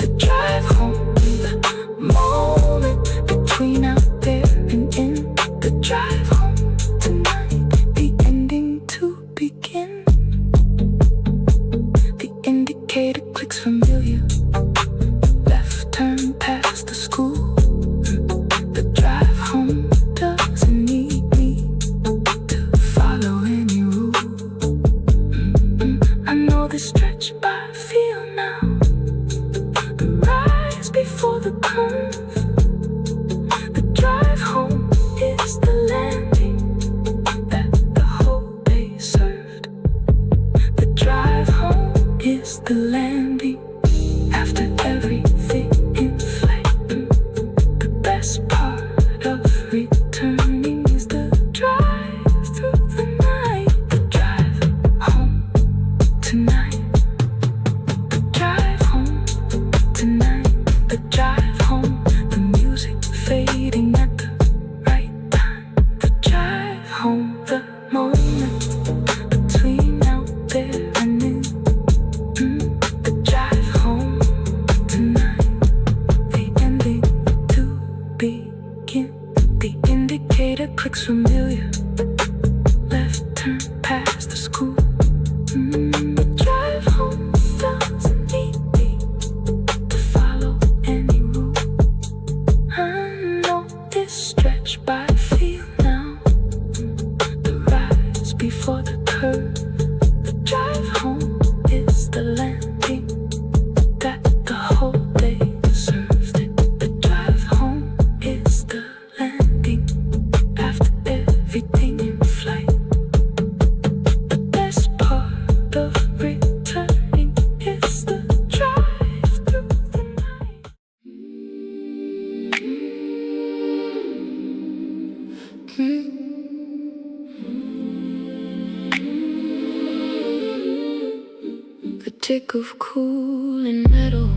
The drive home, the moment between out there and in. The drive home tonight, the ending to begin. The indicator clicks familiar. Left turn past the school. The drive home doesn't need me to follow any rule. I know this stretch by feel now. The rise before the curve. The drive home is the landing that the whole day served. The drive home is the landing after everything in flight. The best part of returning is the drive through the night. The drive home tonight. The drive home tonight. The drive home, the music fading at the right time. The drive home, the moment between out there and in. The drive home tonight, the ending to begin. The indicator clicks familiar. Left turn past the school. The drive home doesn't need me to follow any rule. I know this stretch by feel now. The rise before the curve. The drive home is the landing that the whole day served it. The drive home is the landing after everything in flight. The best part of returning is the drive through the night. The tick of cooling metal,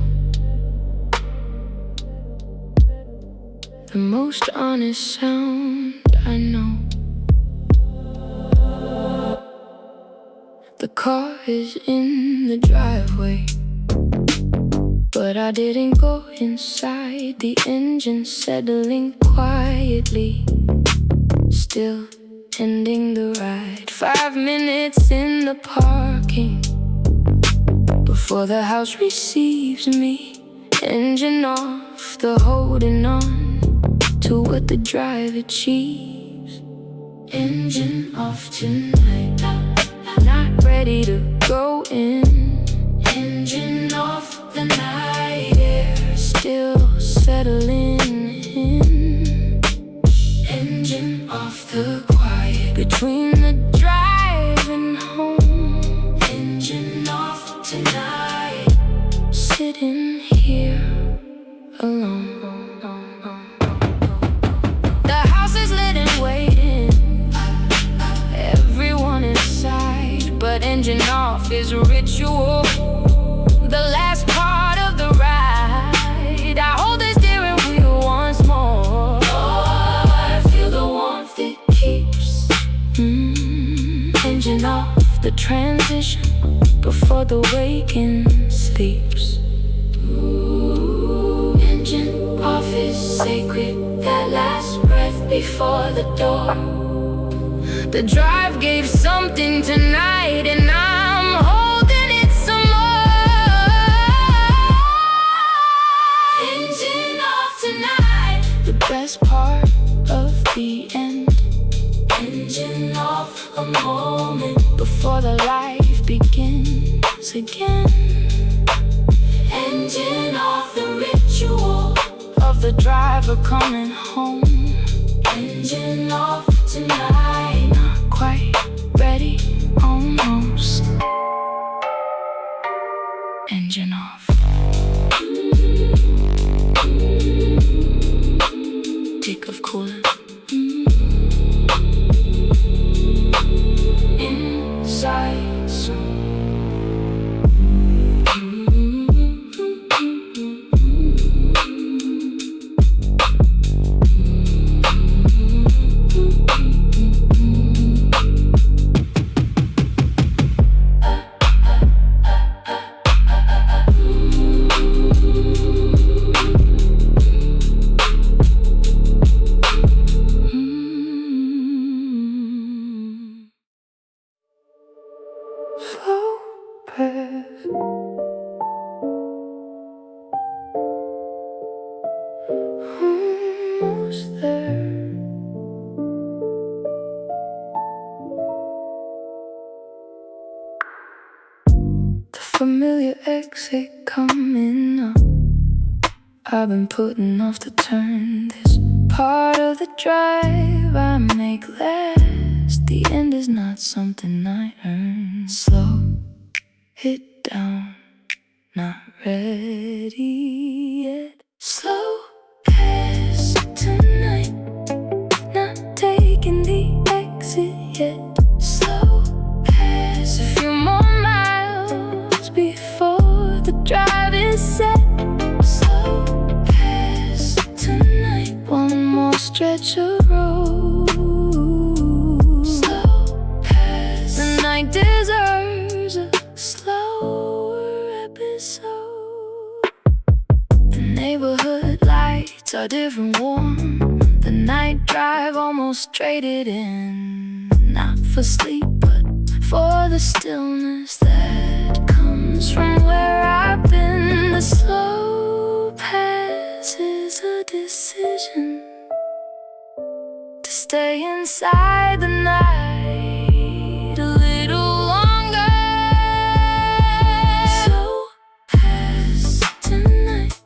the most honest sound I know. The car is in the driveway, but I didn't go inside. The engine settling quietly, still ending the ride. 5 minutes in the parking before the house receives me. Engine off, the holding on to what the drive achieves. Engine off tonight, not ready to go in. Engine off, the night air still settling in. between the drive and home. Engine off tonight, sitting here alone. The house is lit and waiting, everyone inside, but engine off is a ritual. The last part of the ride, I hold the steering wheel once more. Oh, I feel the warmth it keeps. Engine off, the transition before the waking sleeps. Engine off is sacred, that last breath before the door. The drive gave something tonight, and I'm holding it some more. Engine off tonight, the best part of the end. Engine off, a moment before the life begins again. Engine off, the ritual of the driver coming home. Engine off tonight, not quite ready, almost. Engine off. Tick of coolant. Inside soon. Almost there. The familiar exit coming up. I've been putting off the turn. This part of the drive I make last. The end is not something I earn. Slow it down, not ready yet. Slow pass tonight, not taking the exit yet. Slow pass, a few more miles before the drive is set. Slow pass tonight, one more stretch of road. Slow pass, the night deserves a slower episode. The neighborhood lights are different, warm. The night drive almost traded in, not for sleep but for the stillness that comes from where I've been. The slow pass is a decision to stay inside the night a little longer. Slow pass tonight,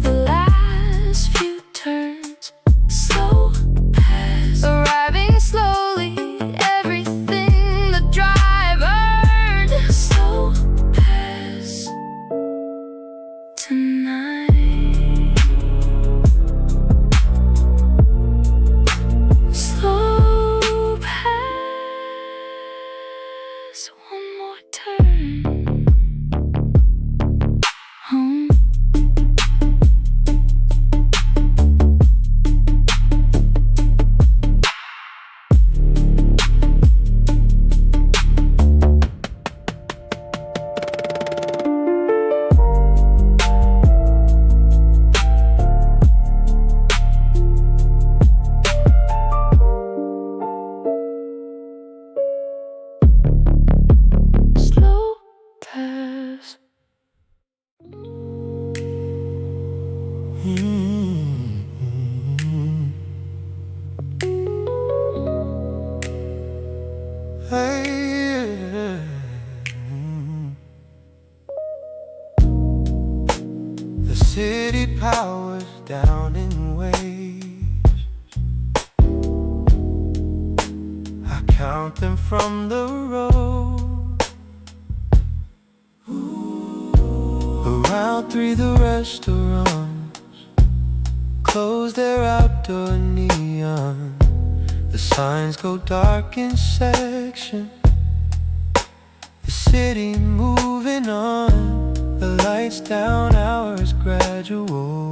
the last few turns. Slow pass, arriving slowly, everything the drive earned. Slow pass tonight. Slow pass, one more turn. Home. Slow pass. Hey, the city powers down in waves. something from the road. Around 3 the restaurants close their outdoor neon. The signs go dark in section. The city moving on. The lights down, hours gradual.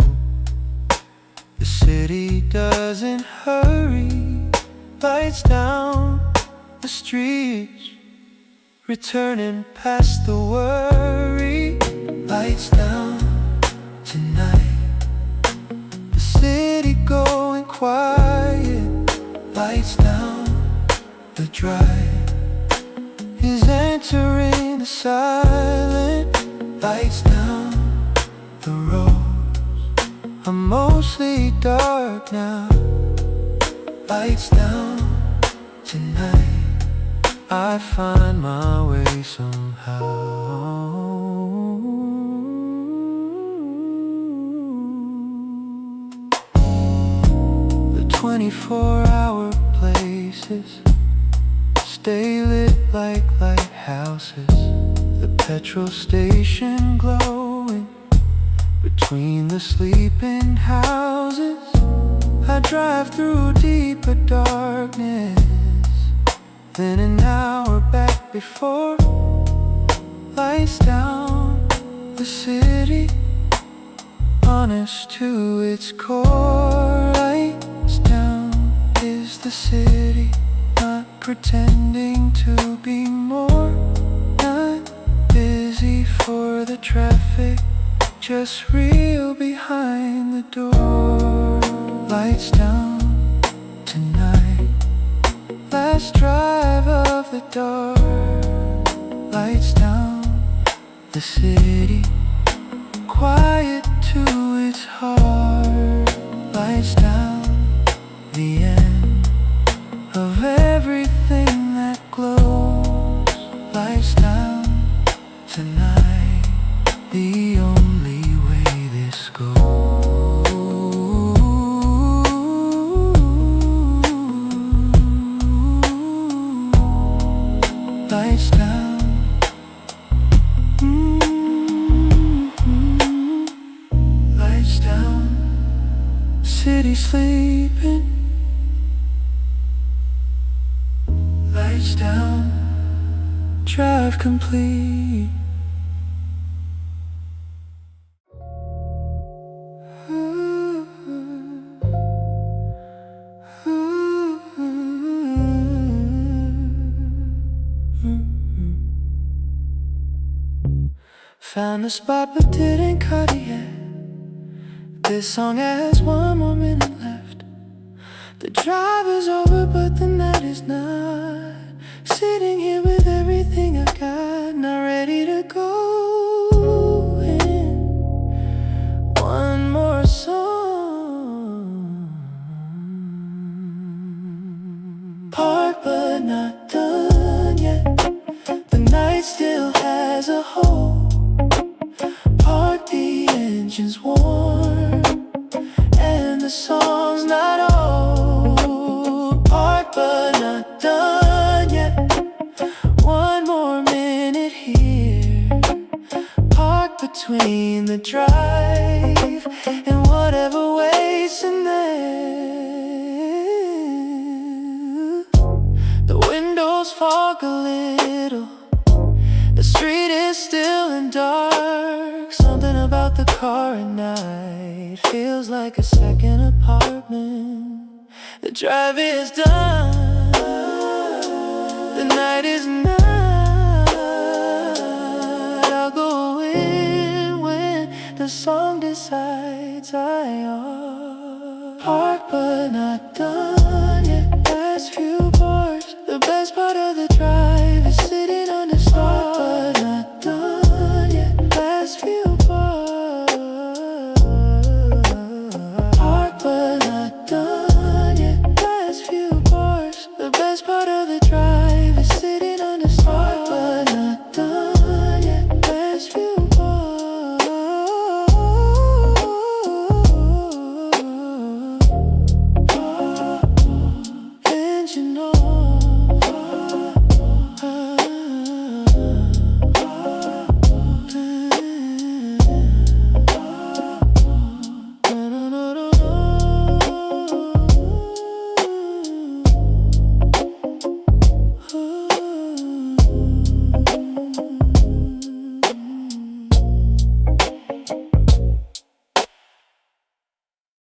The city doesn't hurry. Lights down the streets, returning past the worry. Lights down tonight. The city going quiet. Lights down the drive is entering the silent. Lights down the roads are mostly dark now. Lights down tonight. I find my way somehow. The 24-hour places stay lit like lighthouses. The petrol station glowing between the sleeping houses. I drive through deeper darkness, then an hour back before. Lights down the city, honest to its core. Lights down is the city, not pretending to be more. Not busy for the traffic, just real behind the door. Lights down tonight, last drive of the dark. Lights down the city, quiet to its heart. Lights down the end of everything that glows. Lights down tonight, the only way this goes. Lights down, lights down, city sleeping. Lights down, drive complete. Found the spot but didn't cut it yet. This song has 1 more minute left. The drive is over but the night is not. Sitting here with everything I got, not ready to go in. One more song. Park but not done yet. The night still has a hole. Park, the engine's warm, and the song's not old. Park but not done yet. 1 more minute here. Park between the drive and whatever waits in there. The windows fog a little. The street is still and dark. Something about the car at night feels like a second apartment. The drive is done. The night is not. I'll go in when the song decides I are. Park but not done yet. Last few bars. The best part of the drive is sitting on the stars. But not done yet. Last few bars. Park but not done yet. Last few bars. The best part of the drive is sitting on the stars. But not done yet. Last few bars. Engine on.